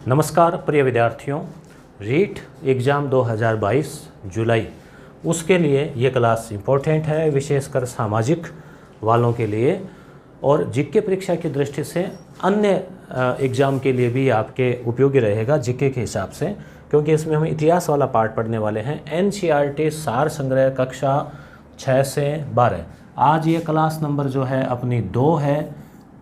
नमस्कार प्रिय विद्यार्थियों, रीट एग्ज़ाम 2022 जुलाई उसके लिए ये क्लास इम्पोर्टेंट है, विशेषकर सामाजिक वालों के लिए और जीके परीक्षा की दृष्टि से अन्य एग्ज़ाम के लिए भी आपके उपयोगी रहेगा जीके के हिसाब से, क्योंकि इसमें हम इतिहास वाला पार्ट पढ़ने वाले हैं। एनसीईआरटी सार संग्रह कक्षा 6 से 12। आज ये क्लास नंबर जो है अपनी 2 है,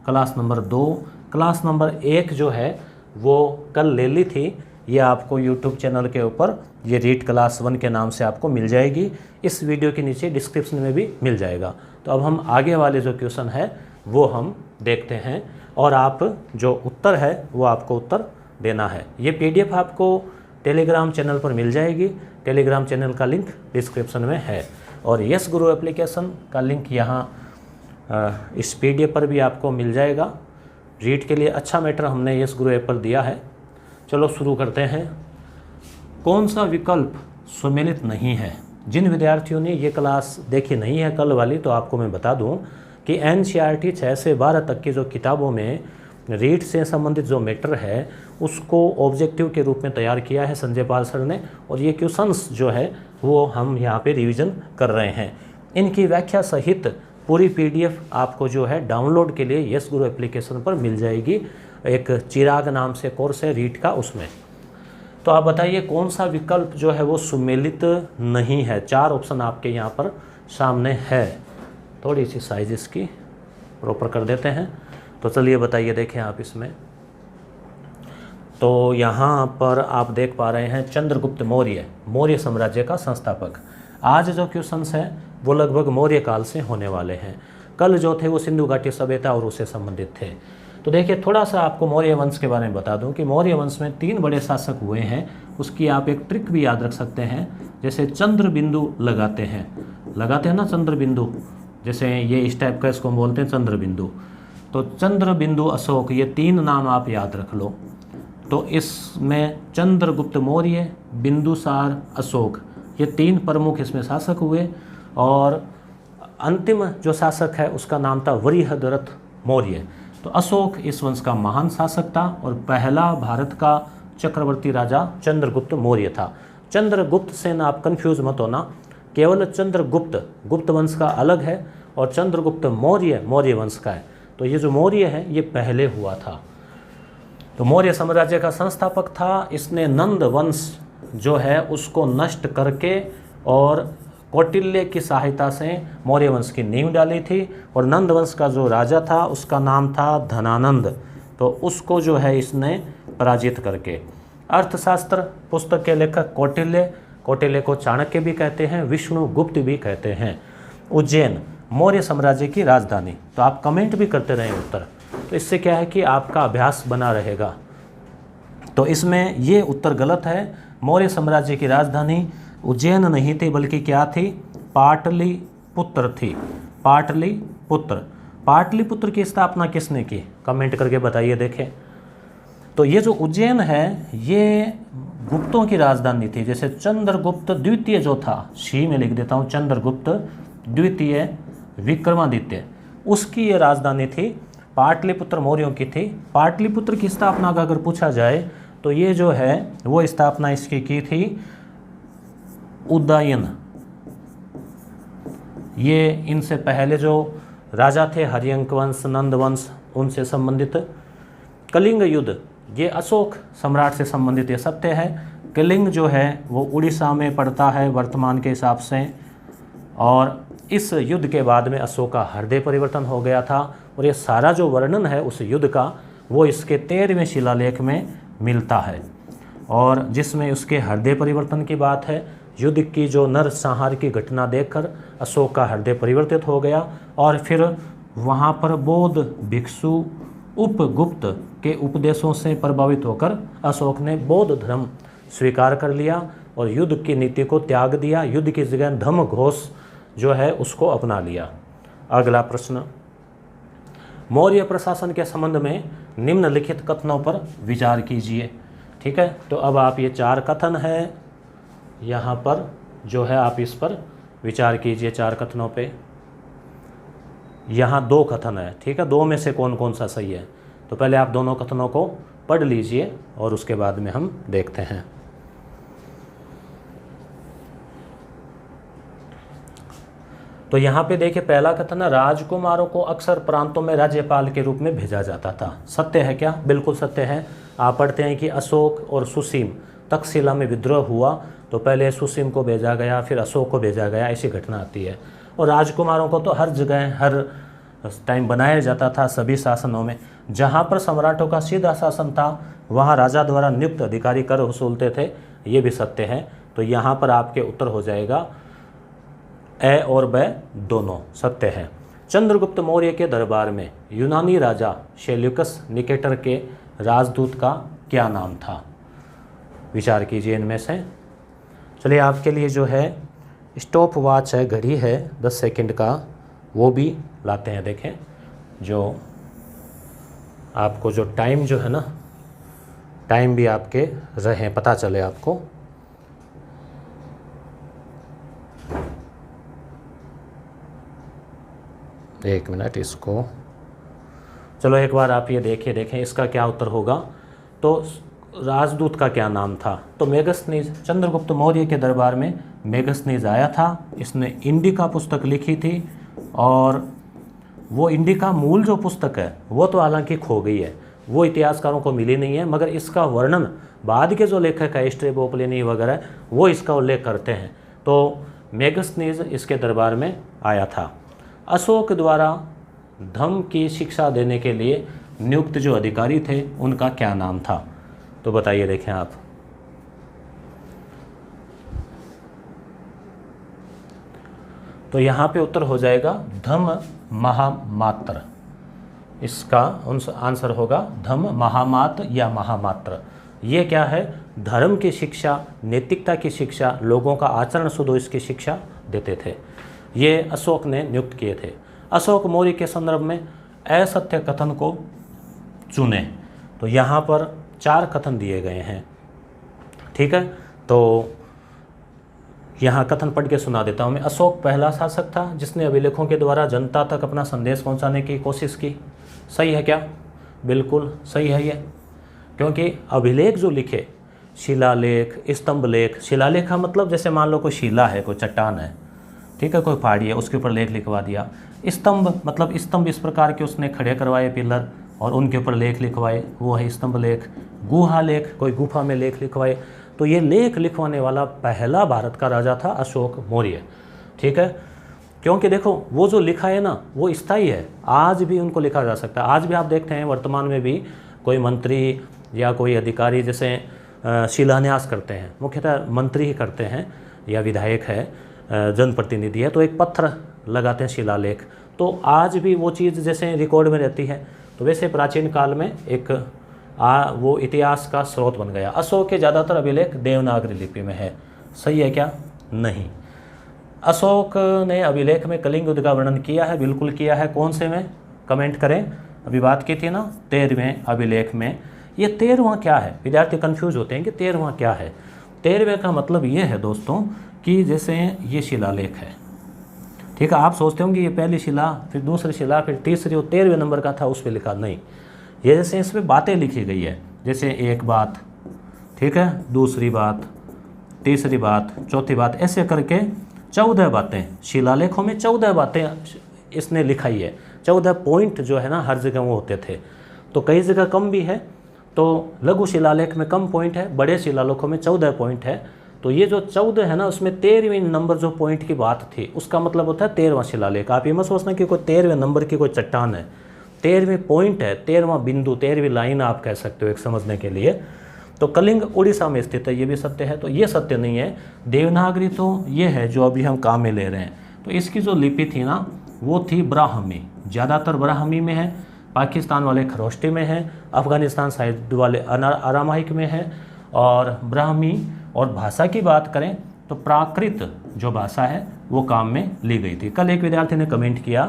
क्लास नंबर 2। क्लास नंबर 1 जो है वो कल ले ली थी, ये आपको YouTube चैनल के ऊपर ये रीट क्लास 1 के नाम से आपको मिल जाएगी। इस वीडियो के नीचे डिस्क्रिप्शन में भी मिल जाएगा। तो अब हम आगे वाले जो क्वेश्चन है वो हम देखते हैं और आप जो उत्तर है वो आपको उत्तर देना है। ये PDF आपको टेलीग्राम चैनल पर मिल जाएगी। टेलीग्राम चैनल का लिंक डिस्क्रिप्शन में है और यस गुरु एप्लीकेशन का लिंक यहाँ इस PDF पर भी आपको मिल जाएगा। रीट के लिए अच्छा मैटर हमने यस गुरु ऐप पर दिया है। चलो शुरू करते हैं। कौन सा विकल्प सुमेलित नहीं है? जिन विद्यार्थियों ने ये क्लास देखी नहीं है कल वाली, तो आपको मैं बता दूं कि एनसीईआरटी 6 से 12 तक की जो किताबों में रीट से संबंधित जो मैटर है उसको ऑब्जेक्टिव के रूप में तैयार किया है संजय पाल सर ने, और ये क्वेश्चंस जो है वो हम यहाँ पे रिवीजन कर रहे हैं। इनकी व्याख्या सहित पूरी PDF आपको जो है डाउनलोड के लिए यस गुरु एप्लीकेशन पर मिल जाएगी। एक चिराग नाम से कोर्स है रीट का, उसमें। तो आप बताइए कौन सा विकल्प जो है वो सुमेलित नहीं है? 4 ऑप्शन आपके यहाँ पर सामने है। थोड़ी सी साइज इसकी प्रॉपर कर देते हैं। तो चलिए बताइए, देखें आप इसमें। तो यहाँ पर आप देख पा रहे हैं चंद्रगुप्त मौर्य साम्राज्य का संस्थापक। आज जो क्वेश्चंस हैं वो लगभग मौर्य काल से होने वाले हैं। कल जो थे वो सिंधु घाटी सभ्यता और उससे संबंधित थे। तो देखिए, थोड़ा सा आपको मौर्य वंश के बारे में बता दूं कि मौर्य वंश में 3 बड़े शासक हुए हैं। उसकी आप एक ट्रिक भी याद रख सकते हैं, जैसे चंद्र बिंदु लगाते हैं ना, चंद्र बिंदु, जैसे ये इस टाइप का इसको बोलते हैं चंद्र बिंदु। तो चंद्र बिंदु अशोक, ये 3 नाम आप याद रख लो। तो इसमें चंद्रगुप्त मौर्य, बिंदुसार, अशोक, ये 3 प्रमुख इसमें शासक हुए। और अंतिम जो शासक है उसका नाम था वृहदरथ मौर्य। तो अशोक इस वंश का महान शासक था और पहला भारत का चक्रवर्ती राजा चंद्रगुप्त मौर्य था। चंद्रगुप्त से ना आप कंफ्यूज मत होना, केवल चंद्रगुप्त गुप्त वंश का अलग है और चंद्रगुप्त मौर्य वंश का है। तो ये जो मौर्य है ये पहले हुआ था। तो मौर्य साम्राज्य का संस्थापक था। इसने नंद वंश जो है उसको नष्ट करके और कौटिल्य की सहायता से मौर्य वंश की नींव डाली थी। और नंद वंश का जो राजा था उसका नाम था धनानंद। तो उसको जो है इसने पराजित करके। अर्थशास्त्र पुस्तक के लेखक कौटिल्य को चाणक्य भी कहते हैं, विष्णुगुप्त भी कहते हैं। उज्जैन मौर्य साम्राज्य की राजधानी। तो आप कमेंट भी करते रहें उत्तर, तो इससे क्या है कि आपका अभ्यास बना रहेगा। तो इसमें ये उत्तर गलत है। मौर्य साम्राज्य की राजधानी उज्जैन नहीं थी, बल्कि क्या थी? पाटलिपुत्र थी। पाटलिपुत्र की स्थापना किसने की? कमेंट करके बताइए। देखें, तो ये जो उज्जैन है ये गुप्तों की राजधानी थी। जैसे चंद्रगुप्त द्वितीय जो था, सी में लिख देता हूँ, चंद्रगुप्त द्वितीय विक्रमादित्य, उसकी ये राजधानी थी। पाटलिपुत्र मौर्यों की थी। पाटलिपुत्र की स्थापना का अगर पूछा जाए तो ये जो है वो स्थापना इसकी की थी उदयन। ये इनसे पहले जो राजा थे हरियंक वंश, नंद वंश, उनसे संबंधित। कलिंग युद्ध, ये अशोक सम्राट से संबंधित ये सत्य है। कलिंग जो है वो उड़ीसा में पड़ता है वर्तमान के हिसाब से। और इस युद्ध के बाद में अशोक का हृदय परिवर्तन हो गया था। और ये सारा जो वर्णन है उस युद्ध का वो इसके 13वें शिलालेख में मिलता है, और जिसमें उसके हृदय परिवर्तन की बात है। युद्ध की जो नरसंहार की घटना देखकर अशोक का हृदय परिवर्तित हो गया और फिर वहाँ पर बौद्ध भिक्षु उपगुप्त के उपदेशों से प्रभावित होकर अशोक ने बौद्ध धर्म स्वीकार कर लिया और युद्ध की नीति को त्याग दिया। युद्ध की जगह धम्म घोष जो है उसको अपना लिया। अगला प्रश्न, मौर्य प्रशासन के संबंध में निम्नलिखित कथनों पर विचार कीजिए। ठीक है, तो अब आप ये 4 कथन है यहाँ पर जो है आप इस पर विचार कीजिए। 4 कथनों पे यहाँ 2 कथन है। ठीक है, 2 में से कौन कौन सा सही है? तो पहले आप दोनों कथनों को पढ़ लीजिए और उसके बाद में हम देखते हैं। तो यहाँ पे देखिए पहला कथन है, राजकुमारों को अक्सर प्रांतों में राज्यपाल के रूप में भेजा जाता था। सत्य है क्या? बिल्कुल सत्य है। आप पढ़ते हैं कि अशोक और सुसीम तक्षशिला में विद्रोह हुआ तो पहले सुसीम को भेजा गया, फिर अशोक को भेजा गया, ऐसी घटना आती है। और राजकुमारों को तो हर जगह हर टाइम बनाया जाता था सभी शासनों में। जहाँ पर सम्राटों का सीधा शासन था वहाँ राजा द्वारा नियुक्त अधिकारी कर वसूलते थे, ये भी सत्य है। तो यहाँ पर आपके उत्तर हो जाएगा ए और ब दोनों सत्य है। चंद्रगुप्त मौर्य के दरबार में यूनानी राजा सेल्यूकस निकेटर के राजदूत का क्या नाम था? विचार कीजिए इनमें से। चलिए आपके लिए जो है स्टॉप वॉच है, घड़ी है 10 सेकंड का, वो भी लाते हैं। देखें जो आपको जो टाइम जो है ना, टाइम भी आपके रहे पता चले आपको। एक मिनट इसको, चलो एक बार आप ये देखिए, देखें इसका क्या उत्तर होगा। तो राजदूत का क्या नाम था? तो मेगस्थनीज। चंद्रगुप्त मौर्य के दरबार में मेगस्थनीज आया था, इसने इंडिका पुस्तक लिखी थी और वो इंडिका मूल जो पुस्तक है वो तो हालांकि खो गई है, वो इतिहासकारों को मिली नहीं है, मगर इसका वर्णन बाद के जो लेखक है स्ट्रेबो, प्लिनी वगैरह वो इसका उल्लेख करते हैं। तो मेगस्थनीज इसके दरबार में आया था। अशोक द्वारा धम्म की शिक्षा देने के लिए नियुक्त जो अधिकारी थे उनका क्या नाम था? तो बताइए, देखें आप। तो यहाँ पे उत्तर हो जाएगा धम्म महामात्र। इसका आंसर होगा धम्म महामात्र या महामात्र। ये क्या है? धर्म की शिक्षा, नैतिकता की शिक्षा, लोगों का आचरण शुद्ध हो इसकी शिक्षा देते थे। ये अशोक ने नियुक्त किए थे। अशोक मौर्य के संदर्भ में असत्य कथन को चुने। तो यहाँ पर 4 कथन दिए गए हैं, ठीक है। तो यहाँ कथन पढ़ के सुना देता हूँ मैं। अशोक पहला शासक था जिसने अभिलेखों के द्वारा जनता तक अपना संदेश पहुँचाने की कोशिश की। सही है क्या? बिल्कुल सही है ये, क्योंकि अभिलेख जो लिखे, शिलालेख, स्तंभ लेख। शिलालेख का मतलब जैसे मान लो कोई शिला है, कोई चट्टान है, ठीक है, कोई पहाड़ी है, उसके ऊपर लेख लिखवा दिया। स्तंभ मतलब स्तंभ इस प्रकार के उसने खड़े करवाए पिलर और उनके ऊपर लेख लिखवाए, वो है स्तंभ लेख। गुहा लेख, कोई गुफा में लेख लिखवाए। तो ये लेख लिखवाने वाला पहला भारत का राजा था अशोक मौर्य, ठीक है। क्योंकि देखो वो जो लिखा है ना वो स्थायी है, आज भी उनको लिखा जा सकता है। आज भी आप देखते हैं वर्तमान में भी कोई मंत्री या कोई अधिकारी जैसे शिलान्यास करते हैं, मुख्यतः मंत्री ही करते हैं या विधायक है, जनप्रतिनिधि है, तो एक पत्थर लगाते हैं शिलालेख। तो आज भी वो चीज़ जैसे रिकॉर्ड में रहती है। तो वैसे प्राचीन काल में एक वो इतिहास का स्रोत बन गया। अशोक के ज़्यादातर अभिलेख देवनागरी लिपि में है। सही है क्या? नहीं। अशोक ने अभिलेख में कलिंग युद्ध का वर्णन किया है, बिल्कुल किया है। कौन से में? कमेंट करें। अभी बात की थी ना 13वें अभिलेख में। ये 13वां क्या है? विद्यार्थी कंफ्यूज होते हैं कि 13वां क्या है। 13वें का मतलब ये है दोस्तों कि जैसे ये शिलालेख है, ठीक है। आप सोचते होंगे ये पहली शिला, फिर दूसरी शिला, फिर तीसरी, वो 13वें नंबर का था उस पर लिखा। नहीं, ये जैसे इसमें बातें लिखी गई है, जैसे एक बात, ठीक है, दूसरी बात, तीसरी बात, चौथी बात, ऐसे करके 14 बातें शिलालेखों में 14 बातें इसने लिखाई है। 14 पॉइंट जो है ना हर जगह वो होते थे। तो कई जगह कम भी है, तो लघु शिलालेख में कम पॉइंट है, बड़े शिलालेखों में 14 पॉइंट है। तो ये जो 14 है ना उसमें 13वें नंबर जो पॉइंट की बात थी उसका मतलब होता है 13वां शिलालेख। आप ये मत सोचना कि कोई 13वें नंबर की कोई चट्टान है, 13वें पॉइंट है, 13वां बिंदु, 13वीं लाइन आप कह सकते हो एक समझने के लिए। तो कलिंग उड़ीसा में स्थित है, ये भी सत्य है। तो ये सत्य नहीं है। देवनागरी तो ये है जो अभी हम काम में ले रहे हैं। तो इसकी जो लिपि थी ना वो थी ब्राह्मी, ज़्यादातर ब्राह्मी में है, पाकिस्तान वाले खरोष्टी में है, अफगानिस्तान साइड वाले अरामाइक में है और ब्राह्मी। और भाषा की बात करें तो प्राकृत जो भाषा है वो काम में ली गई थी। कल एक विद्यार्थी ने कमेंट किया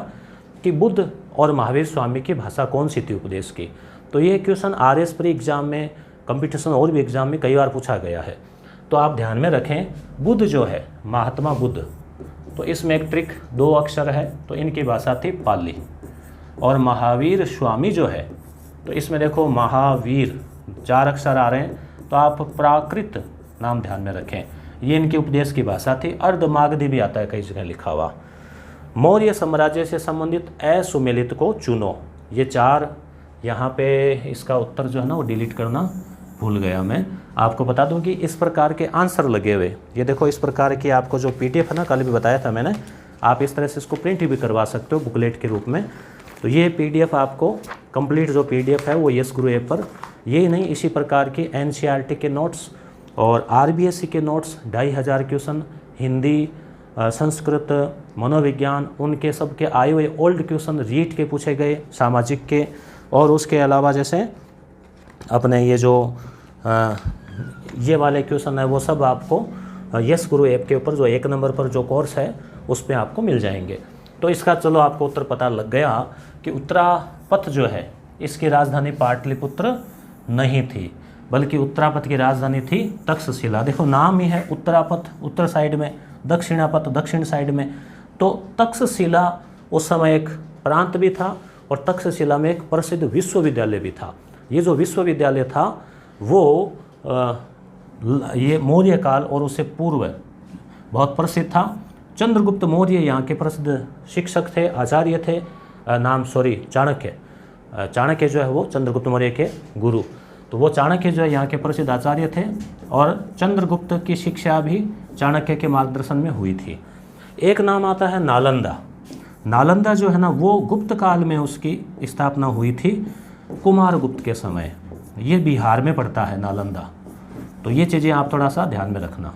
कि बुद्ध और महावीर स्वामी की भाषा कौन सी थी उपदेश की। तो ये क्वेश्चन RS प्री एग्जाम में, कंपटीशन और भी एग्जाम में कई बार पूछा गया है। तो आप ध्यान में रखें, बुद्ध जो है महात्मा बुद्ध, तो इसमें एक ट्रिक, 2 अक्षर है, तो इनकी भाषा थी पाली। और महावीर स्वामी जो है तो इसमें देखो महावीर 4 अक्षर आ रहे हैं तो आप प्राकृत नाम ध्यान में रखें। ये इनके उपदेश की भाषा थी। अर्धमागधी भी आता है कई जगह लिखा हुआ। मौर्य साम्राज्य से संबंधित असुमेलित को चुनो। ये 4 यहाँ पे इसका उत्तर जो है ना वो डिलीट करना भूल गया मैं। आपको बता दूं कि इस प्रकार के आंसर लगे हुए, ये देखो इस प्रकार की आपको जो PDF है ना, कल भी बताया था मैंने, आप इस तरह से इसको प्रिंट भी करवा सकते हो बुकलेट के रूप में। तो ये PDF आपको कंप्लीट जो PDF है वो यस गुरु ऐप पर, ये नहीं इसी प्रकार की NCERT के नोट्स और RBSC के नोट्स 2500 क्वेश्चन, हिंदी, संस्कृत, मनोविज्ञान, उनके सब के आए हुए ओल्ड क्वेश्चन रीट के पूछे गए, सामाजिक के, और उसके अलावा जैसे अपने ये जो ये वाले क्वेश्चन है वो सब आपको यस गुरु ऐप के ऊपर जो 1 नंबर पर जो कोर्स है उस पर आपको मिल जाएंगे। तो इसका चलो आपको उत्तर पता लग गया कि उत्तरापथ जो है इसकी राजधानी पाटलिपुत्र नहीं थी, बल्कि उत्तरापथ की राजधानी थी तक्षशिला। देखो नाम ही है उत्तरापथ उत्तर साइड में, दक्षिणापथ दक्षिण साइड में। तो तक्षशिला उस समय एक प्रांत भी था और तक्षशिला में एक प्रसिद्ध विश्वविद्यालय भी था। ये जो विश्वविद्यालय था वो ये मौर्य काल और उससे पूर्व बहुत प्रसिद्ध था। चंद्रगुप्त मौर्य यहाँ के प्रसिद्ध शिक्षक थे, आचार्य थे। चाणक्य, चाणक्य जो है वो चंद्रगुप्त मौर्य के गुरु। तो वो चाणक्य जो है यहाँ के प्रसिद्ध आचार्य थे और चंद्रगुप्त की शिक्षा भी चाणक्य के मार्गदर्शन में हुई थी। एक नाम आता है नालंदा। नालंदा जो है ना वो गुप्त काल में उसकी स्थापना हुई थी, कुमारगुप्त के समय। ये बिहार में पड़ता है नालंदा। तो ये चीज़ें आप थोड़ा सा ध्यान में रखना।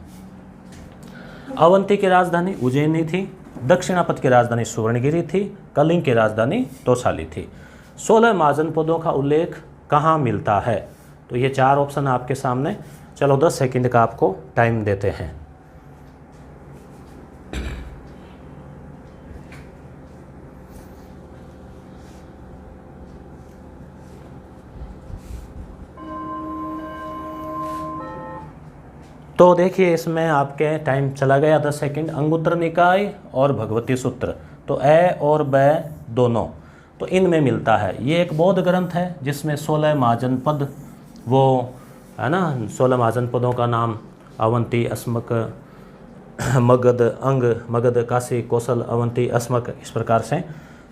अवंती की राजधानी उज्जैनी थी, दक्षिणापथ की राजधानी सुवर्णगिरी थी, कलिंग की राजधानी तोसाली थी। 16 महाजनपदों का उल्लेख कहाँ मिलता है? तो ये 4 ऑप्शन आपके सामने। चलो 10 सेकंड का आपको टाइम देते हैं। तो देखिए इसमें आपके टाइम चला गया 10 सेकंड। अंगुत्तर निकाय और भगवती सूत्र, तो अ और ब दोनों, तो इनमें मिलता है। ये एक बौद्ध ग्रंथ है जिसमें 16 महाजनपद वो है ना, 16 महाजनपदों का नाम अवंती, अस्मक, मगध, अंग, मगध, काशी, कौशल, अवंती, अस्मक, इस प्रकार से,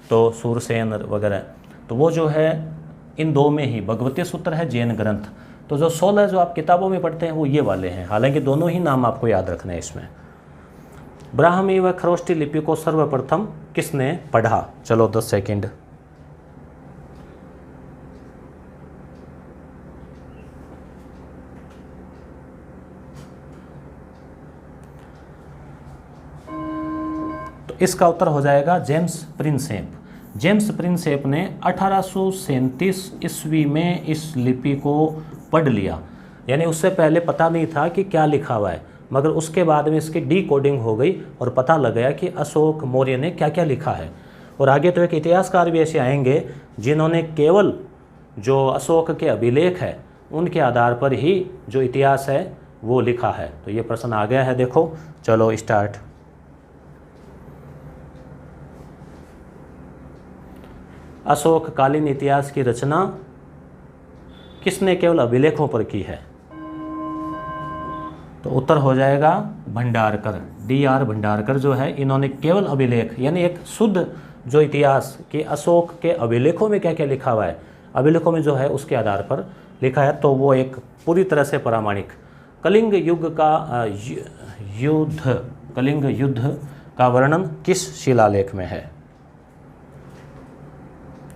तो सूरसेन वगैरह। तो वो जो है इन 2 में ही भगवती सूत्र है जैन ग्रंथ। तो जो 16 जो आप किताबों में पढ़ते हैं वो ये वाले हैं, हालांकि दोनों ही नाम आपको याद रखने हैं इसमें। ब्राह्मी व खरोष्टी लिपि को सर्वप्रथम किसने पढ़ा? चलो 10 सेकंड। तो इसका उत्तर हो जाएगा जेम्स प्रिंसेप। जेम्स प्रिंसेप ने 1837 ईस्वी में इस लिपि को पढ़ लिया। यानी उससे पहले पता नहीं था कि क्या लिखा हुआ है, मगर उसके बाद में इसकी डीकोडिंग हो गई और पता लग गया कि अशोक मौर्य ने क्या क्या लिखा है। और आगे तो एक इतिहासकार भी ऐसे आएंगे जिन्होंने केवल जो अशोक के अभिलेख है उनके आधार पर ही जो इतिहास है वो लिखा है। तो ये प्रश्न आ गया है, देखो चलो स्टार्ट। अशोक कालीन इतिहास की रचना किसने केवल अभिलेखों पर की है? तो उत्तर हो जाएगा भंडारकर, DR भंडारकर जो है, इन्होंने केवल अभिलेख यानी एक शुद्ध जो इतिहास कि अशोक के अभिलेखों में क्या क्या लिखा हुआ है, अभिलेखों में जो है उसके आधार पर लिखा है। तो वो एक पूरी तरह से प्रामाणिक। कलिंग युग का कलिंग युद्ध का वर्णन किस शिलालेख में है?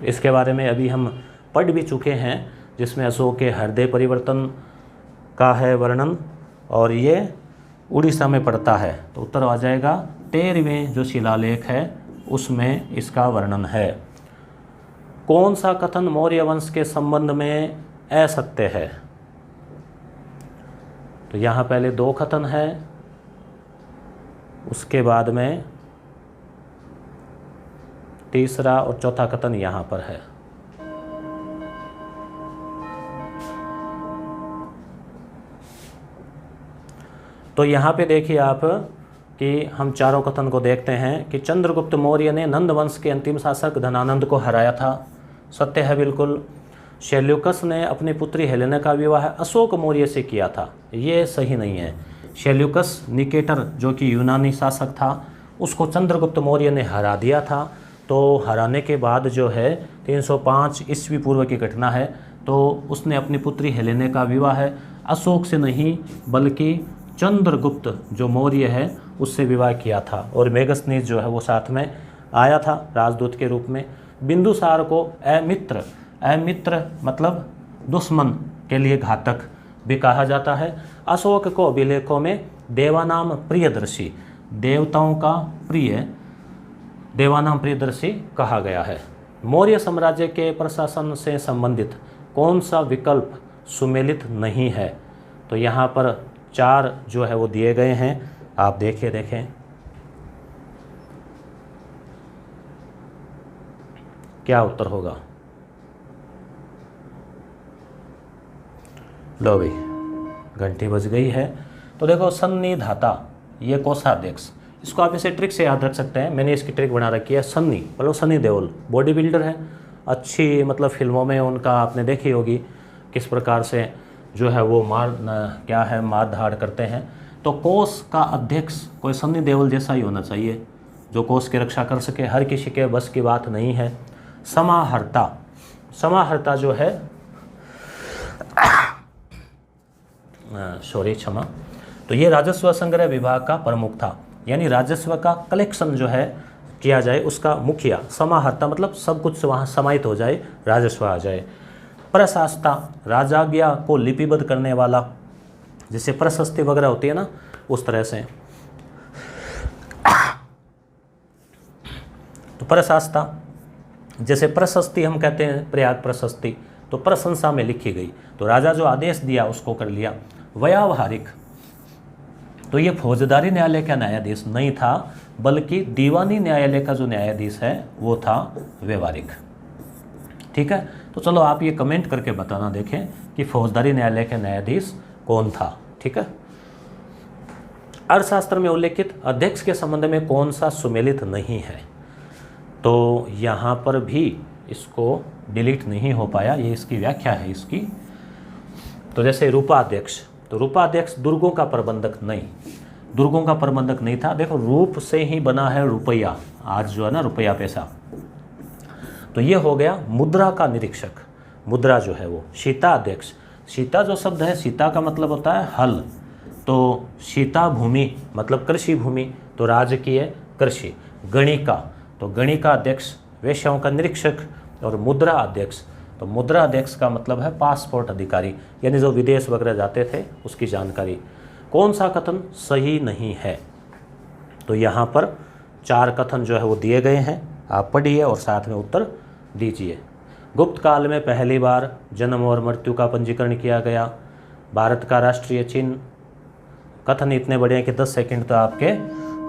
इसके बारे में अभी हम पढ़ भी चुके हैं, जिसमें अशोक के हृदय परिवर्तन का है वर्णन, और ये उड़ीसा में पड़ता है। तो उत्तर आ जाएगा 13वें जो शिलालेख है उसमें इसका वर्णन है। कौन सा कथन मौर्य वंश के संबंध में असत्य है? तो यहाँ पहले 2 कथन है, उसके बाद में तीसरा और चौथा कथन यहाँ पर है। तो यहाँ पे देखिए आप कि हम चारों कथन को देखते हैं कि चंद्रगुप्त मौर्य ने नंद वंश के अंतिम शासक धनानंद को हराया था, सत्य है बिल्कुल। सेल्यूकस ने अपनी पुत्री हेलेना का विवाह अशोक मौर्य से किया था, ये सही नहीं है। सेल्यूकस निकेटर जो कि यूनानी शासक था, उसको चंद्रगुप्त मौर्य ने हरा दिया था। तो हराने के बाद जो है 305 ईस्वी पूर्व की घटना है, तो उसने अपनी पुत्री हेलेना का विवाह अशोक से नहीं बल्कि चंद्रगुप्त जो मौर्य है उससे विवाह किया था। और मेगस्थनीज जो है वो साथ में आया था राजदूत के रूप में। बिंदुसार को अमित्र मतलब दुश्मन के लिए घातक भी कहा जाता है। अशोक को अभिलेखों में देवानाम प्रियदर्शी, देवताओं का प्रिय, देवानाम प्रियदर्शी कहा गया है। मौर्य साम्राज्य के प्रशासन से संबंधित कौन सा विकल्प सुमेलित नहीं है? तो यहाँ पर 4 जो है वो दिए गए हैं, आप देखें क्या उत्तर होगा। लो भाई, घंटी बज गई है। तो देखो सन्निधाता, ये कोषाध्यक्ष, इसको आप इसे ट्रिक से याद रख सकते हैं। मैंने इसकी ट्रिक बना रखी है। सन्नी मतलब सनी देओल बॉडी बिल्डर है, अच्छी मतलब फिल्मों में उनका आपने देखी होगी किस प्रकार से जो है वो मार धाड़ करते हैं। तो कोष का अध्यक्ष कोई सन्नी देओल जैसा ही होना चाहिए जो कोष की रक्षा कर सके, हर किसी के बस की बात नहीं है। समाहर्ता जो है क्षमा, तो ये राजस्व संग्रह विभाग का प्रमुख था, यानी राजस्व का कलेक्शन जो है किया जाए उसका मुखिया। समाहर्ता मतलब सब कुछ वहाँ समाहित हो जाए, राजस्व आ जाए। प्रशास्ता, राजाज्ञा को लिपिबद्ध करने वाला, जैसे प्रशस्ति वगैरह होती है ना उस तरह से। तो प्रशास्ता, जैसे प्रशस्ति हम कहते हैं प्रयाग प्रशस्ति, तो प्रशंसा में लिखी गई, तो राजा जो आदेश दिया उसको कर लिया। व्यावहारिक, तो ये फौजदारी न्यायालय का न्यायाधीश नहीं था बल्कि दीवानी न्यायालय का जो न्यायाधीश है वो था व्यवहारिक। ठीक है, तो चलो आप ये कमेंट करके बताना, देखें कि फौजदारी न्यायालय का न्यायाधीश कौन था। ठीक है, अर्थशास्त्र में उल्लेखित अध्यक्ष के संबंध में कौन सा सुमेलित नहीं है? तो यहाँ पर भी इसको डिलीट नहीं हो पाया, ये इसकी व्याख्या है इसकी। तो जैसे रूपाध्यक्ष, तो रूपाध्यक्ष दुर्गों का प्रबंधक नहीं, दुर्गों का प्रबंधक नहीं था। देखो रूप से ही बना है रुपया, आज जो है ना रुपया पैसा, तो ये हो गया मुद्रा का निरीक्षक, मुद्रा जो है वो। सीता अध्यक्ष, सीता जो शब्द है, सीता का मतलब होता है हल, तो सीता भूमि मतलब कृषि भूमि, तो राजकीय कृषि। गणिका, तो गणिका अध्यक्ष वेश्याओं का निरीक्षक। और मुद्रा अध्यक्ष, तो मुद्रा अध्यक्ष का मतलब है पासपोर्ट अधिकारी, यानी जो विदेश वगैरह जाते थे उसकी जानकारी। कौन सा कथन सही नहीं है? तो यहाँ पर 4 कथन जो है वो दिए गए हैं, आप पढ़िए और साथ में उत्तर दीजिए। गुप्त काल में पहली बार जन्म और मृत्यु का पंजीकरण किया गया। भारत का राष्ट्रीय चिन्ह, कथन इतने बड़े हैं कि 10 सेकंड तो आपके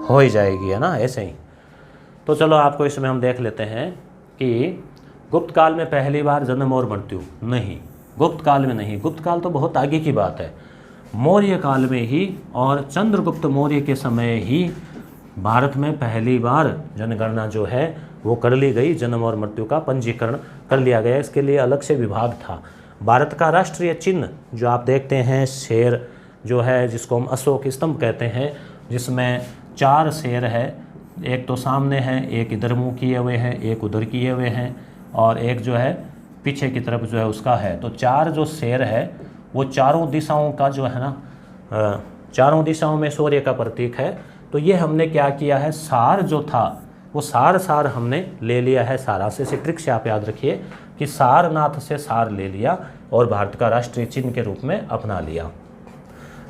हो ही जाएगी, है ना, ऐसे ही। तो चलो आपको इसमें हम देख लेते हैं कि गुप्त काल में पहली बार जन्म और मृत्यु नहीं, गुप्त काल में नहीं, गुप्त काल तो बहुत आगे की बात है। मौर्य काल में ही और चंद्रगुप्त मौर्य के समय ही भारत में पहली बार जनगणना जो है वो कर ली गई, जन्म और मृत्यु का पंजीकरण कर लिया गया। इसके लिए अलग से विभाग था। भारत का राष्ट्रीय चिन्ह जो आप देखते हैं, शेर जो है जिसको हम अशोक स्तंभ कहते हैं, जिसमें 4 शेर है, एक तो सामने है, एक इधर मुँह किए हुए हैं, एक उधर किए हुए हैं, और एक जो है पीछे की तरफ जो है उसका है। तो 4 जो शेर है वो चारों दिशाओं का जो है ना, चारों दिशाओं में सूर्य का प्रतीक है। तो ये हमने क्या किया है, सार जो था वो सार हमने ले लिया है। सारा से ट्रिक से आप याद रखिए कि सारनाथ से सार ले लिया और भारत का राष्ट्रीय चिन्ह के रूप में अपना लिया।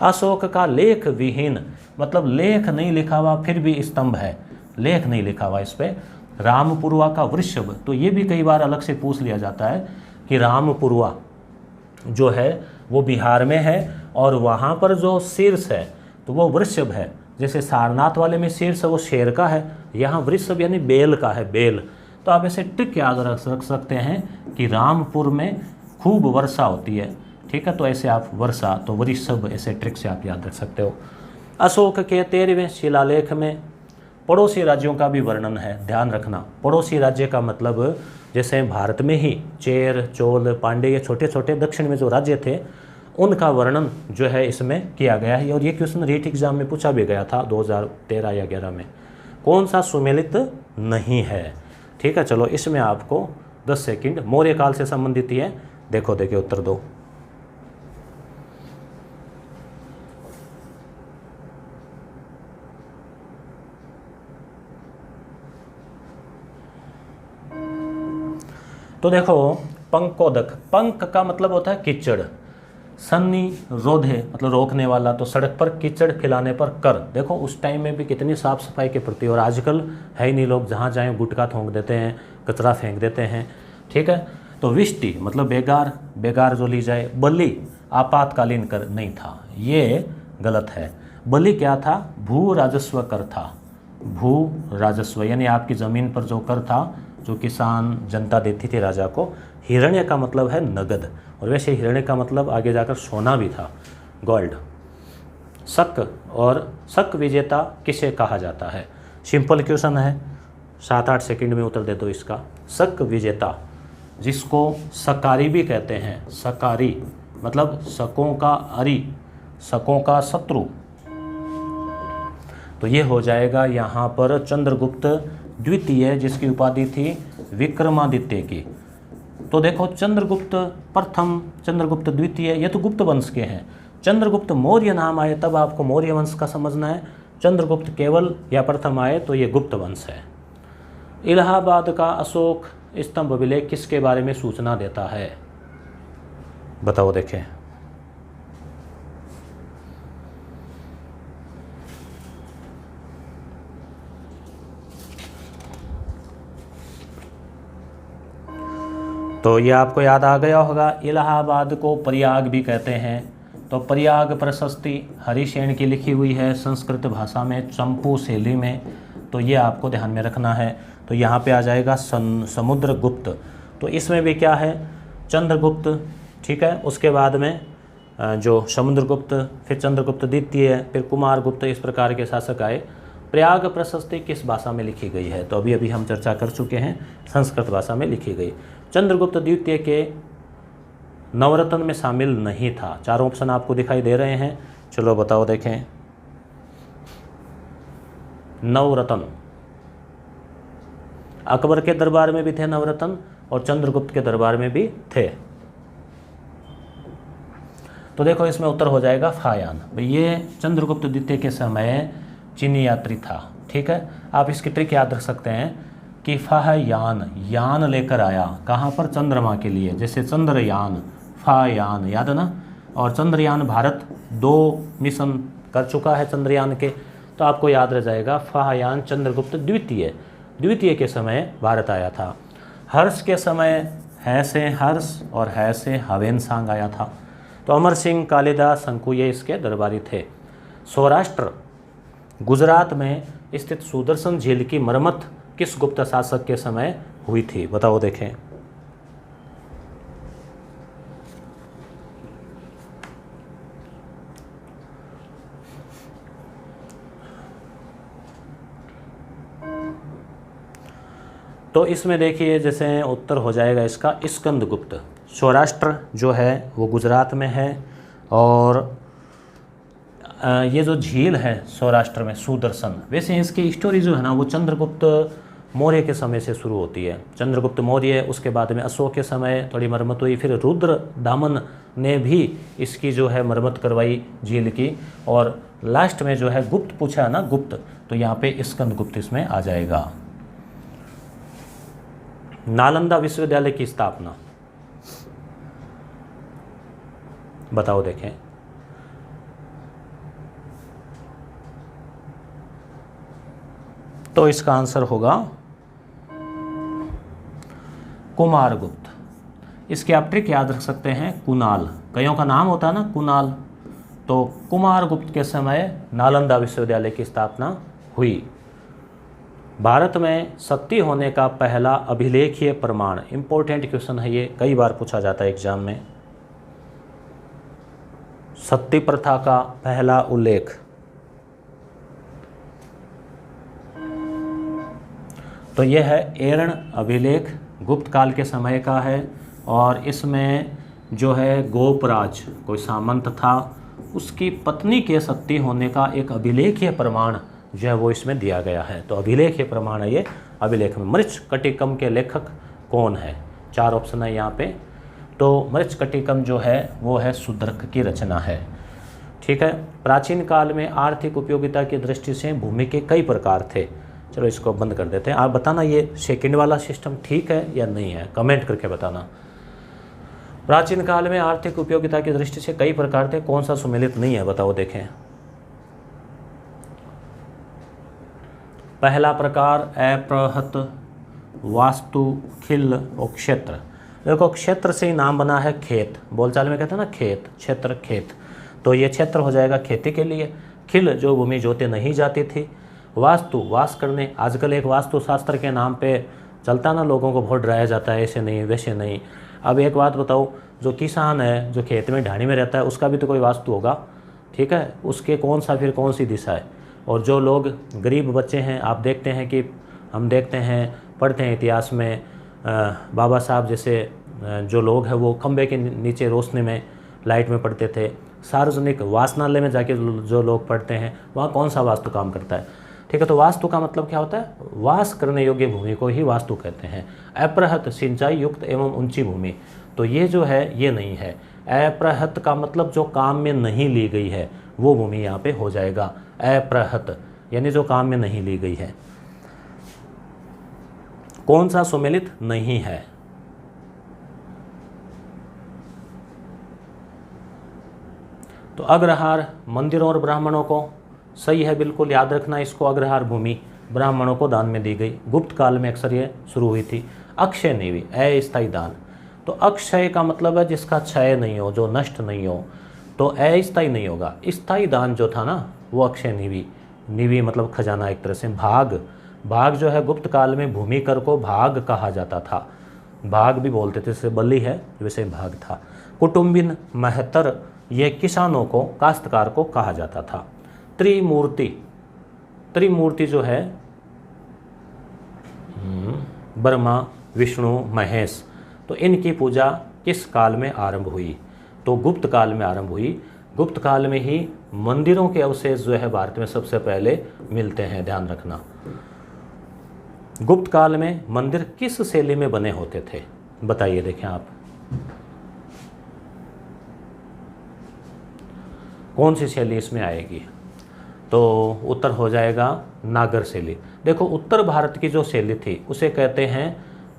अशोक का लेख विहीन, मतलब लेख नहीं लिखा हुआ फिर भी स्तंभ है, लेख नहीं लिखा हुआ इस पर। रामपुरवा का वृषभ, तो ये भी कई बार अलग से पूछ लिया जाता है कि रामपुरवा जो है वो बिहार में है और वहाँ पर जो शीर्ष है तो वो वृषभ है। जैसे सारनाथ वाले में शीर्ष वो शेर का है, यहाँ वृषभ यानी बेल का है, बेल। तो आप ऐसे ट्रिक याद रख सकते हैं कि रामपुर में खूब वर्षा होती है, ठीक है, तो ऐसे आप वर्षा तो वृषभ, ऐसे ट्रिक से आप याद रख सकते हो। अशोक के 13वें शिलालेख में पड़ोसी राज्यों का भी वर्णन है, ध्यान रखना। पड़ोसी राज्य का मतलब जैसे भारत में ही चेर, चोल, पांड्य, ये छोटे छोटे दक्षिण में जो राज्य थे उनका वर्णन जो है इसमें किया गया है। और ये क्वेश्चन रीट एग्जाम में पूछा भी गया था 2013 या 11 में। कौन सा सुमेलित नहीं है? ठीक है, चलो इसमें आपको 10 सेकंड, मौर्य काल से संबंधित ही है। देखो देखिए उत्तर दो। तो देखो पंकोदक, पंक का मतलब होता है कीचड़, सन्नी रोधे मतलब रोकने वाला, तो सड़क पर कीचड़ खिलाने पर कर। देखो उस टाइम में भी कितनी साफ सफाई के प्रति, और आजकल है ही नहीं, लोग जहाँ जाएं गुटखा थूक देते हैं, कचरा फेंक देते हैं। ठीक है, तो विष्टि मतलब बेगार, बेगार जो ली जाए। बलि आपातकालीन कर नहीं था, ये गलत है। बलि क्या था? भू राजस्व कर था। भू राजस्व यानी आपकी ज़मीन पर जो कर था, जो किसान जनता देती थी राजा को। हिरण्य का मतलब है नगद, और वैसे हिरण्य का मतलब आगे जाकर सोना भी था, गोल्ड। शक और शक विजेता किसे कहा जाता है? सिंपल क्वेश्चन है, 7-8 सेकंड में उत्तर दे दो इसका। शक विजेता, जिसको सकारी भी कहते हैं, सकारी मतलब शकों का अरि, शकों का शत्रु, तो ये हो जाएगा यहाँ पर चंद्रगुप्त द्वितीय, जिसकी उपाधि थी विक्रमादित्य की। तो देखो चंद्रगुप्त प्रथम, चंद्रगुप्त द्वितीय, ये तो गुप्त वंश के हैं। चंद्रगुप्त मौर्य नाम आए तब आपको मौर्य वंश का समझना है। चंद्रगुप्त केवल या प्रथम आए तो ये गुप्त वंश है। इलाहाबाद का अशोक स्तंभ विलेख किसके बारे में सूचना देता है? बताओ देखें। तो ये आपको याद आ गया होगा। इलाहाबाद को प्रयाग भी कहते हैं। तो प्रयाग प्रशस्ति हरिसेन की लिखी हुई है संस्कृत भाषा में, चंपू शैली में। तो ये आपको ध्यान में रखना है। तो यहाँ पे आ जाएगा समुद्रगुप्त। तो इसमें भी क्या है? चंद्रगुप्त, ठीक है, उसके बाद में जो समुद्रगुप्त, फिर चंद्रगुप्त द्वितीय, फिर कुमारगुप्त, इस प्रकार के शासक आए। प्रयाग प्रशस्ति किस भाषा में लिखी गई है? तो अभी अभी हम चर्चा कर चुके हैं, संस्कृत भाषा में लिखी गई। चंद्रगुप्त द्वितीय के नवरत्न में शामिल नहीं था। चारों ऑप्शन आपको दिखाई दे रहे हैं, चलो बताओ देखें। नवरत्न, अकबर के दरबार में भी थे नवरत्न, और चंद्रगुप्त के दरबार में भी थे। तो देखो इसमें उत्तर हो जाएगा फायान। ये चंद्रगुप्त द्वितीय के समय चीनी यात्री था। ठीक है, आप इसकी ट्रिक याद रख सकते हैं कि फायान, यान लेकर आया, कहाँ पर? चंद्रमा के लिए, जैसे चंद्रयान, फायान, याद है ना। और चंद्रयान भारत 2 मिशन कर चुका है चंद्रयान के, तो आपको याद रह जाएगा फायान चंद्रगुप्त द्वितीय, द्वितीय के समय भारत आया था। हर्ष के समय है से हर्ष और है से हवेनसांग आया था। तो अमर सिंह, कालिदास, शंकु ये इसके दरबारी थे। सौराष्ट्र गुजरात में स्थित सुदर्शन झील की मरम्मत किस गुप्त शासक के समय हुई थी? बताओ देखें। तो इसमें देखिए जैसे उत्तर हो जाएगा इसका स्कंदगुप्त। सौराष्ट्र जो है वो गुजरात में है, और ये जो झील है सौराष्ट्र में सुदर्शन, वैसे इसकी स्टोरी जो है ना वो चंद्रगुप्त मौर्य के समय से शुरू होती है। चंद्रगुप्त मौर्य, उसके बाद में अशोक के समय थोड़ी मरम्मत हुई, फिर रुद्र दामन ने भी इसकी जो है मरम्मत करवाई झील की, और लास्ट में जो है गुप्त पूछा है ना, गुप्त, तो यहाँ पे स्कंदगुप्त इसमें आ जाएगा। नालंदा विश्वविद्यालय की स्थापना बताओ देखें। तो इसका आंसर होगा कुमारगुप्त। इसके आप ट्रिक याद रख सकते हैं, कुणाल, कईयों का नाम होता है ना कुणाल, तो कुमारगुप्त के समय नालंदा विश्वविद्यालय की स्थापना हुई। भारत में सती होने का पहला अभिलेखीय प्रमाण, इंपॉर्टेंट क्वेश्चन है ये, कई बार पूछा जाता है एग्जाम में। सती प्रथा का पहला उल्लेख, तो यह है एरण अभिलेख गुप्त काल के समय का है और इसमें जो है गोपराज कोई सामंत था, उसकी पत्नी के सती होने का एक अभिलेखीय प्रमाण जो है वो इसमें दिया गया है। तो अभिलेखीय प्रमाण है ये अभिलेख में। मृच्छकटिकम के लेखक कौन है? 4 ऑप्शन है यहाँ पे। तो मृच्छकटिकम जो है वो है शूद्रक की रचना है। ठीक है। प्राचीन काल में आर्थिक उपयोगिता की दृष्टि से भूमि के कई प्रकार थे। चलो इसको बंद कर देते हैं। आप बताना ये सेकंड वाला सिस्टम ठीक है या नहीं है, कमेंट करके बताना। प्राचीन काल में आर्थिक उपयोगिता की दृष्टि से कई प्रकार थे, कौन सा सुमेलित नहीं है बताओ देखें। पहला प्रकार अप्रहत, वास्तु, खिल और क्षेत्र। देखो क्षेत्र से ही नाम बना है खेत, बोलचाल में कहते हैं ना खेत, क्षेत्र, खेत। तो ये क्षेत्र हो जाएगा खेती के लिए। खिल जो भूमि जोते नहीं जाती थी। वास्तु वास करने, आजकल एक वास्तु शास्त्र के नाम पे चलता ना, लोगों को बहुत डराया जाता है, ऐसे नहीं वैसे नहीं। अब एक बात बताओ, जो किसान है जो खेत में ढाणी में रहता है उसका भी तो कोई वास्तु होगा, ठीक है, उसके कौन सा फिर कौन सी दिशा है। और जो लोग गरीब बच्चे हैं, आप देखते हैं कि हम देखते हैं पढ़ते हैं इतिहास में बाबा साहब जैसे जो लोग हैं वो खंबे के नीचे रोशनी में लाइट में पढ़ते थे। सार्वजनिक वासनालय में जाके जो लोग पढ़ते हैं वहाँ कौन सा वास्तु काम करता है, ठीक है। तो वास्तु का मतलब क्या होता है? वास करने योग्य भूमि को ही वास्तु कहते हैं। अप्रहत सिंचाई युक्त एवं ऊंची भूमि, तो ये जो है ये नहीं है। अप्रहत का मतलब जो काम में नहीं ली गई है वो भूमि यहाँ पे हो जाएगा अप्रहत, यानी जो काम में नहीं ली गई है। कौन सा सुमेलित नहीं है? तो अग्रहार मंदिरों और ब्राह्मणों को, सही है बिल्कुल, याद रखना इसको। अग्रहार भूमि ब्राह्मणों को दान में दी गई। गुप्त काल में अक्सर ये शुरू हुई थी। अक्षय निवि, अस्थायी दान। तो अक्षय का मतलब है जिसका क्षय नहीं हो, जो नष्ट नहीं हो, तो अस्थायी नहीं होगा। स्थायी दान जो था ना वो अक्षय निवि, निवि मतलब खजाना एक तरह से। भाग, भाग जो है गुप्त काल में भूमि कर को भाग कहा जाता था, भाग भी बोलते थे, जैसे बलि है वैसे भाग था। कुटुंबिन, महतर, ये किसानों को, काश्तकार को कहा जाता था। त्रिमूर्ति, त्रिमूर्ति जो है ब्रह्मा, विष्णु, महेश, तो इनकी पूजा किस काल में आरंभ हुई? तो गुप्त काल में आरंभ हुई। गुप्त काल में ही मंदिरों के अवशेष जो है भारत में सबसे पहले मिलते हैं, ध्यान रखना। गुप्त काल में मंदिर किस शैली में बने होते थे बताइए, देखें आप कौन सी शैली इसमें आएगी। तो उत्तर हो जाएगा नागर शैली। देखो उत्तर भारत की जो शैली थी उसे कहते हैं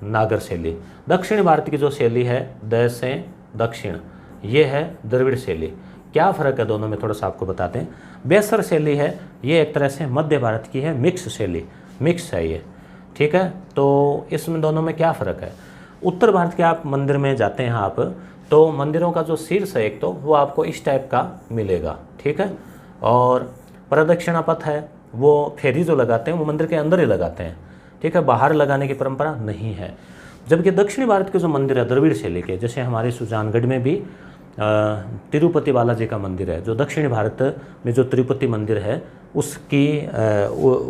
नागर शैली। दक्षिण भारत की जो शैली है द से दक्षिण, ये है द्रविड़ शैली। क्या फ़र्क है दोनों में थोड़ा सा आपको बताते हैं। बेसर शैली है ये एक तरह से मध्य भारत की है, मिक्स शैली, मिक्स है ये, ठीक है। तो इसमें दोनों में क्या फ़र्क है? उत्तर भारत के आप मंदिर में जाते हैं आप, तो मंदिरों का जो शीर्ष है एक तो वो आपको इस टाइप का मिलेगा, ठीक है। और प्रदक्षिणा पथ है, वो फेरी जो लगाते हैं वो मंदिर के अंदर ही लगाते हैं, ठीक है, बाहर लगाने की परंपरा नहीं है। जबकि दक्षिणी भारत के जो मंदिर है द्रविड़ शैली के, जैसे हमारे सुजानगढ़ में भी तिरुपति बालाजी का मंदिर है, जो दक्षिणी भारत में जो तिरुपति मंदिर है उसकी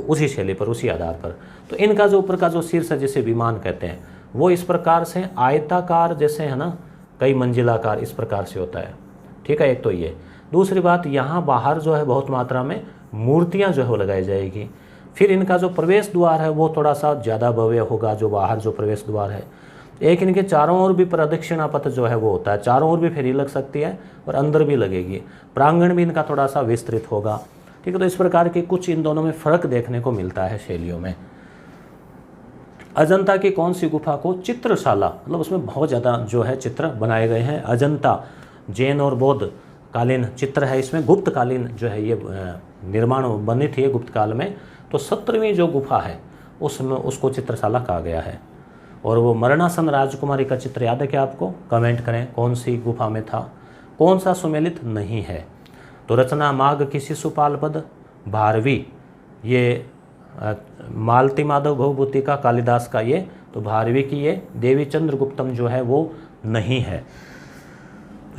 उसी शैली पर, उसी आधार पर। तो इनका जो ऊपर का जो शीर्ष है जिसे विमान कहते हैं वो इस प्रकार से आयताकार जैसे है ना, कई मंजिलाकार इस प्रकार से होता है, ठीक है। एक तो ये, दूसरी बात यहाँ बाहर जो है बहुत मात्रा में मूर्तियाँ जो है वो लगाई जाएगी। फिर इनका जो प्रवेश द्वार है वो थोड़ा सा ज़्यादा भव्य होगा, जो बाहर जो प्रवेश द्वार है। एक इनके चारों ओर भी प्रदक्षिणा पथ जो है वो होता है, चारों ओर भी फेरी लग सकती है और अंदर भी लगेगी। प्रांगण भी इनका थोड़ा सा विस्तृत होगा, ठीक है। तो इस प्रकार के कुछ इन दोनों में फ़र्क देखने को मिलता है शैलियों में। अजंता की कौन सी गुफा को चित्रशाला, मतलब उसमें बहुत ज़्यादा जो है चित्र बनाए गए हैं। अजंता जैन और बौद्ध कालीन चित्र है इसमें, गुप्त कालीन जो है ये निर्माण बनी थी गुप्त काल में। तो 17वीं जो गुफा है उसमें उसको चित्रशाला कहा गया है। और वो मरणासन राजकुमारी का चित्र याद है क्या आपको? कमेंट करें कौन सी गुफा में था। कौन सा सुमेलित नहीं है? तो रचना माघ की शिशुपाल पद, भारवी, ये मालती माधव भवभूति का, कालिदास का ये, तो भारवी की ये, देवी चंद्रगुप्तम जो है वो नहीं है।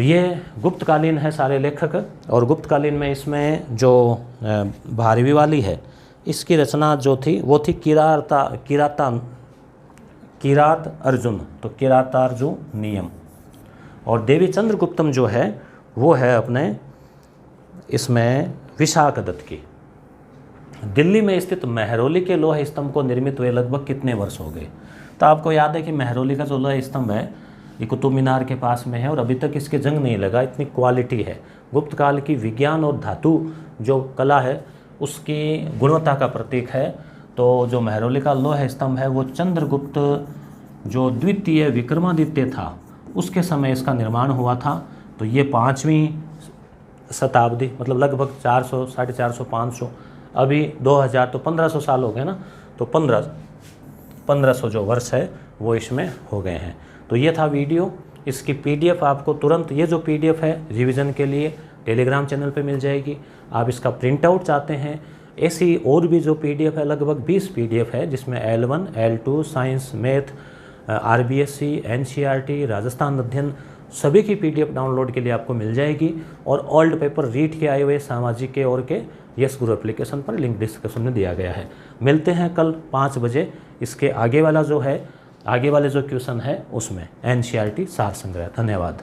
ये गुप्तकालीन है सारे लेखक। और गुप्तकालीन में इसमें जो भारवी वाली है इसकी रचना जो थी वो थी किरात अर्जुन, तो किरातार्जुन नियम। और देवी चंद्रगुप्तम जो है वो है अपने इसमें विशाखदत्त की। दिल्ली में स्थित मेहरौली के लोह स्तंभ को निर्मित हुए लगभग कितने वर्ष हो गए? तो आपको याद है कि मेहरौली का जो लोह स्तंभ है ये कुतुब मीनार के पास में है और अभी तक इसके जंग नहीं लगा, इतनी क्वालिटी है। गुप्त काल की विज्ञान और धातु जो कला है उसकी गुणवत्ता का प्रतीक है। तो जो मेहरौली का लोह स्तंभ है वो चंद्रगुप्त जो द्वितीय विक्रमादित्य था उसके समय इसका निर्माण हुआ था। तो ये 5वीं शताब्दी, मतलब लगभग 400, 450, 500, अभी 2000 तो 1500 साल हो गए ना, तो 1500 जो वर्ष है वो इसमें हो गए हैं। तो ये था वीडियो। इसकी PDF आपको तुरंत, ये जो PDF है रिवीजन के लिए टेलीग्राम चैनल पे मिल जाएगी। आप इसका प्रिंट आउट चाहते हैं, ऐसी और भी जो PDF है, लगभग 20 PDF है जिसमें L1, L2, science, math, RBSC, NCERT, Rajasthan अध्ययन, सभी की PDF डाउनलोड के लिए आपको मिल जाएगी। और ओल्ड पेपर रीड के आए हुए सामाजिक के और के यस गुरु एप्लीकेशन पर लिंक डिस्क्रिप्शन में दिया गया है। मिलते हैं कल 5 बजे। इसके आगे वाला जो है, आगे वाले जो क्वेश्चन है उसमें NCERT सार संग्रह। धन्यवाद।